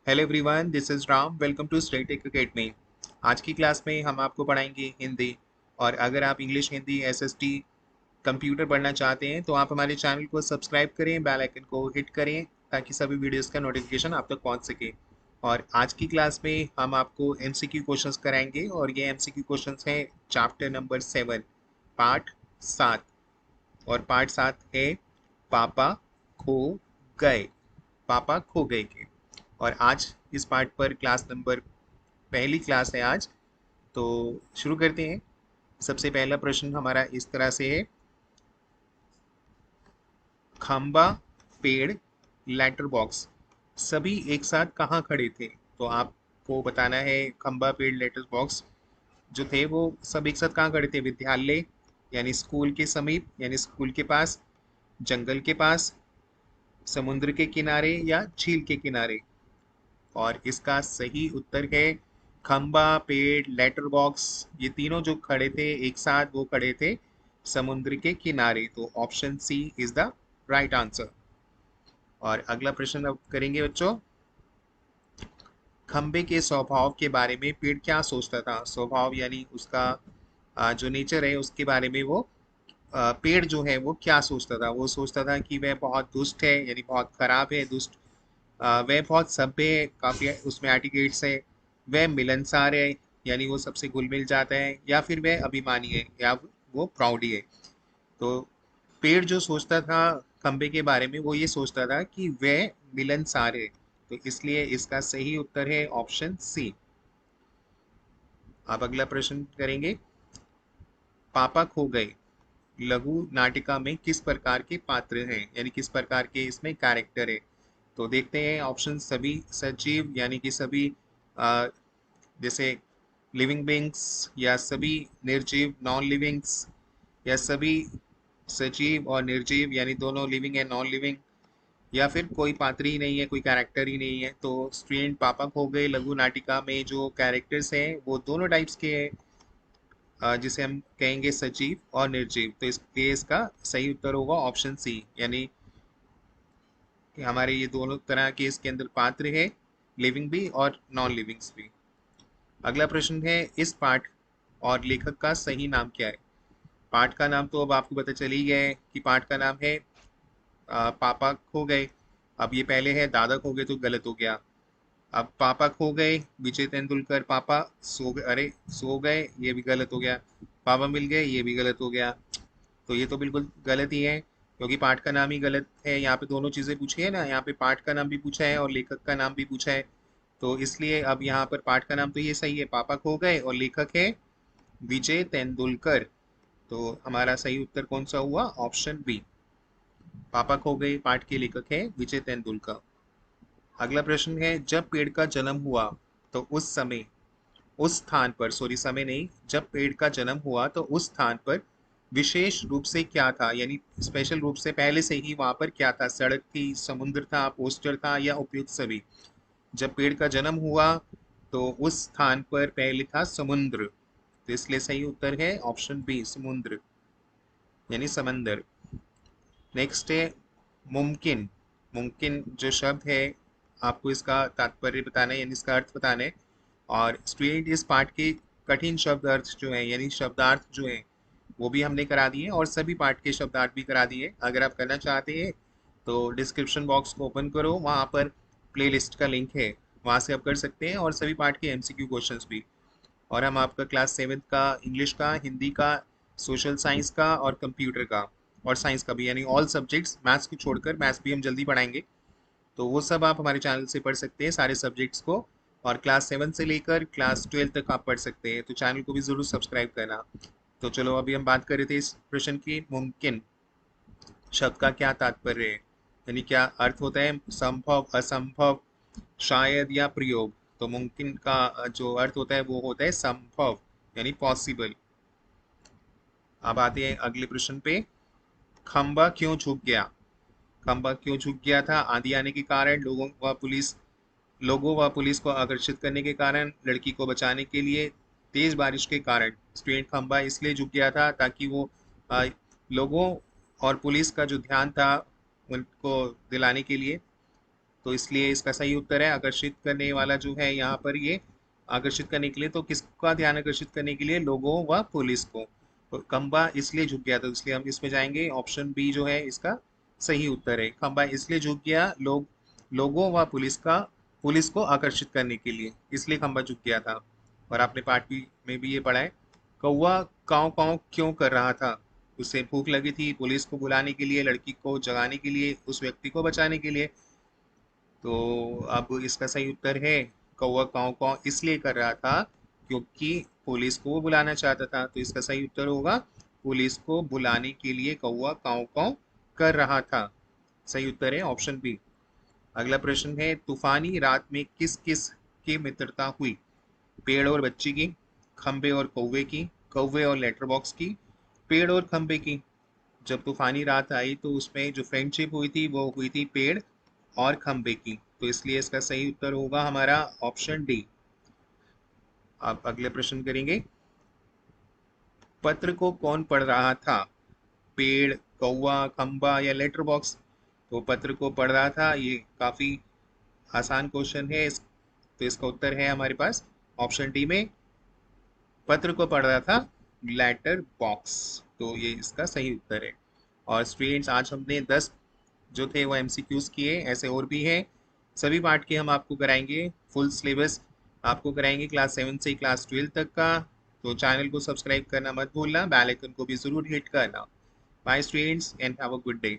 Hello everyone, this is Ram. Welcome to State Tech Academy. आज की class में हम आपको पढ़ाएंगे हिंदी। और अगर आप इंग्लिश, हिंदी, एसएसटी, कंप्यूटर पढ़ना चाहते हैं तो आप हमारे चैनल को सब्सक्राइब करें, बेल आइकन को हिट करें ताकि सभी वीडियोस का नोटिफिकेशन आप तक पहुंच सके। और आज की क्लास में हम आपको एमसीक्यू क्वेश्चंस कराएंगे और ये एमसीक्यू क्वेश्चंस हैं चैप्टर नंबर 7, पार्ट 7। और पार्ट 7 है पापा खो गए। पापा खो गए के। और आज इस पार्ट पर क्लास नंबर पहली क्लास है आज। तो शुरू करते हैं। सबसे पहला प्रश्न हमारा इस तरह से है, खंबा, पेड़, लेटर बॉक्स सभी एक साथ कहाँ खड़े थे? तो आपको बताना है खंबा, पेड़, लेटर बॉक्स जो थे वो सब एक साथ कहाँ खड़े थे? विद्यालय यानी स्कूल के समीप यानी स्कूल के पास, जंगल के पास, समुद्र के किनारे या झील के किनारे। और इसका सही उत्तर है खंबा, पेड़, लेटर बॉक्स ये तीनों जो खड़े थे एक साथ वो खड़े थे समुद्र के किनारे। तो option C is the right answer. और अगला प्रश्न अब करेंगे बच्चों। खंबे के स्वभाव के बारे में पेड़ क्या सोचता था? स्वभाव यानी उसका जो नेचर है उसके बारे में वो पेड़ जो है वो क्या सोचता था? वो सोचता था कि वह बहुत दुष्ट है यानी बहुत खराब है, दुष्ट। वह बहुत सभ्य है, काफ़ी उसमें एटिकेट्स है। वह मिलनसार है यानी वो सबसे घुल मिल जाता है, या फिर वह अभिमानी है या वो प्राउडी है। तो पेड़ जो सोचता था खंबे के बारे में वो ये सोचता था कि वह मिलनसार है। तो इसलिए इसका सही उत्तर है ऑप्शन सी। अब अगला प्रश्न करेंगे। पापा खो गए लघु नाटिका में किस प्रकार के पात्र हैं यानी किस प्रकार के इसमें कैरेक्टर है? तो देखते हैं ऑप्शन। सभी सजीव यानी कि सभी अ, जैसे लिविंग बींग्स, या सभी निर्जीव नॉन लिविंग्स, या सभी सजीव और निर्जीव यानी दोनों लिविंग है नॉन लिविंग, या फिर कोई पात्र ही नहीं है, कोई कैरेक्टर ही नहीं है। तो स्टूडेंट पापा खो गए लघु नाटिका में जो कैरेक्टर्स हैं वो दोनों टाइप्स के हैं, जिसे हम कहेंगे सजीव और निर्जीव। तो इसलिए इसका सही उत्तर होगा ऑप्शन सी, यानी कि हमारे ये दोनों तरह के इसके अंदर पात्र है, लिविंग भी और नॉन लिविंग्स भी। अगला प्रश्न है, इस पाठ और लेखक का सही नाम क्या है? पाठ का नाम तो अब आपको पता चल ही गया है कि पाठ का नाम है पापा खो गए। अब ये पहले है दादा खो गए तो गलत हो गया। अब पापा खो गए विजय तेंदुलकर, पापा सो गए, अरे सो गए ये भी गलत हो गया। पापा मिल गए ये भी गलत हो गया। तो ये तो बिल्कुल गलत ही है क्योंकि पाठ का नाम ही गलत है। यहाँ पे दोनों चीज़ें पूछी है ना, यहाँ पे पाठ का नाम भी पूछा है और लेखक का नाम भी पूछा है। तो इसलिए अब यहाँ पर पाठ का नाम तो ये सही है, पापा खो गए, और लेखक है विजय तेंदुलकर। तो हमारा सही उत्तर कौन सा हुआ? Option B. पापा खो गए पाठ के लेखक है विजय तेंदुलकर। अगला प्रश्न है, जब पेड़ का जन्म हुआ तो उस समय उस स्थान पर, सॉरी समय नहीं, जब पेड़ का जन्म हुआ तो उस स्थान पर विशेष रूप से क्या था यानी स्पेशल रूप से पहले से ही वहां पर क्या था? सड़क थी, समुद्र था, पोस्टर था, या उपयुक्त सभी? जब पेड़ का जन्म हुआ तो उस स्थान पर पहले था समुद्र। तो इसलिए सही उत्तर है ऑप्शन बी, समुद्र यानी समंदर। नेक्स्ट है मुमकिन। मुमकिन जो शब्द है आपको इसका तात्पर्य बताना है यानी इसका अर्थ बताना है। और स्टूडेंट इस पाठ के कठिन शब्द अर्थ जो है यानी शब्दार्थ जो है वो भी हमने करा दिए और सभी पाठ के शब्दार्थ भी करा दिए। अगर आप करना चाहते हैं तो डिस्क्रिप्शन बॉक्स को ओपन करो, वहाँ पर प्लेलिस्ट का लिंक है, वहाँ से आप कर सकते हैं, और सभी पाठ के एमसीक्यू क्वेश्चंस भी। और हम आपका क्लास 7 का इंग्लिश का, हिंदी का, सोशल साइंस का और कंप्यूटर का और साइंस का भी, यानी ऑल सब्जेक्ट्स, मैथ्स को छोड़कर, मैथ्स भी हम जल्दी पढ़ाएंगे। तो वो सब आप हमारे चैनल से पढ़ सकते हैं सारे सब्जेक्ट्स को। और क्लास 7 से लेकर क्लास 12 तक आप पढ़ सकते हैं, तो चैनल को भी ज़रूर सब्सक्राइब करना। तो चलो अभी हम बात कर रहे थे इस प्रश्न की, मुमकिन शब्द का क्या तात्पर्य है यानी क्या अर्थ होता है? संभव, असंभव, शायद या प्रयोग। तो मुमकिन का जो अर्थ होता है वो होता है संभव यानी पॉसिबल। अब आते हैं अगले प्रश्न पे। खंबा क्यों झुक गया? खंबा क्यों झुक गया था? आंधी आने के कारण, लोगों व पुलिस को आकर्षित करने के कारण, लड़की को बचाने के लिए, तेज बारिश के कारण। स्टूडेंट, खंबा इसलिए झुक गया था ताकि वो लोगों और पुलिस का जो ध्यान था उनको दिलाने के लिए। तो इसलिए इसका सही उत्तर है आकर्षित करने वाला जो है यहाँ पर ये आकर्षित करने के लिए, तो किसका ध्यान आकर्षित करने के लिए, लोगों व पुलिस को। तो खंबा इसलिए झुक गया, तो इसलिए हम इसमें जाएंगे, ऑप्शन बी जो है इसका सही उत्तर है। खंबा इसलिए झुक गया लोगों व पुलिस को आकर्षित करने के लिए, इसलिए खंबा झुक गया था। और आपने पाठ भी में भी ये पढ़ा है, कौवा काव काव क्यों कर रहा था। उसे भूख लगी थी, पुलिस को बुलाने के लिए, लड़की को जगाने के लिए, उस व्यक्ति को बचाने के लिए। तो अब इसका सही उत्तर है कौवा काव काव इसलिए कर रहा था क्योंकि पुलिस को वो बुलाना चाहता था। तो इसका सही उत्तर होगा पुलिस को बुलाने के लिए कौवा काव काव कर रहा था। सही उत्तर है ऑप्शन बी। अगला प्रश्न है, तूफानी रात में किस किस की मित्रता हुई। पेड़ और बच्ची की, खंबे और कौवे की, कौवे और लेटर बॉक्स की, पेड़ और खंबे की। जब तूफानी रात आई तो उसमें जो फ्रेंडशिप हुई थी वो हुई थी पेड़ और खंबे की। तो इसलिए इसका सही उत्तर होगा हमारा ऑप्शन डी। आप अगले प्रश्न करेंगे, पत्र को कौन पढ़ रहा था। पेड़, कौवा, खंबा या लेटर बॉक्स। तो पत्र को पढ़ रहा था, ये काफी आसान क्वेश्चन है। तो इसका उत्तर है हमारे पास ऑप्शन डी में, पत्र को पढ़ रहा था लेटर बॉक्स। तो ये इसका सही उत्तर है। और स्टूडेंट्स, आज हमने 10 जो थे वो एमसीक्यूज किए, ऐसे और भी हैं। सभी पार्ट के हम आपको कराएंगे, फुल सिलेबस आपको कराएंगे क्लास 7 से क्लास 12 तक का। तो चैनल को सब्सक्राइब करना मत भूलना, बेल आइकन को भी जरूर हिट करना। Bye students and have a good day.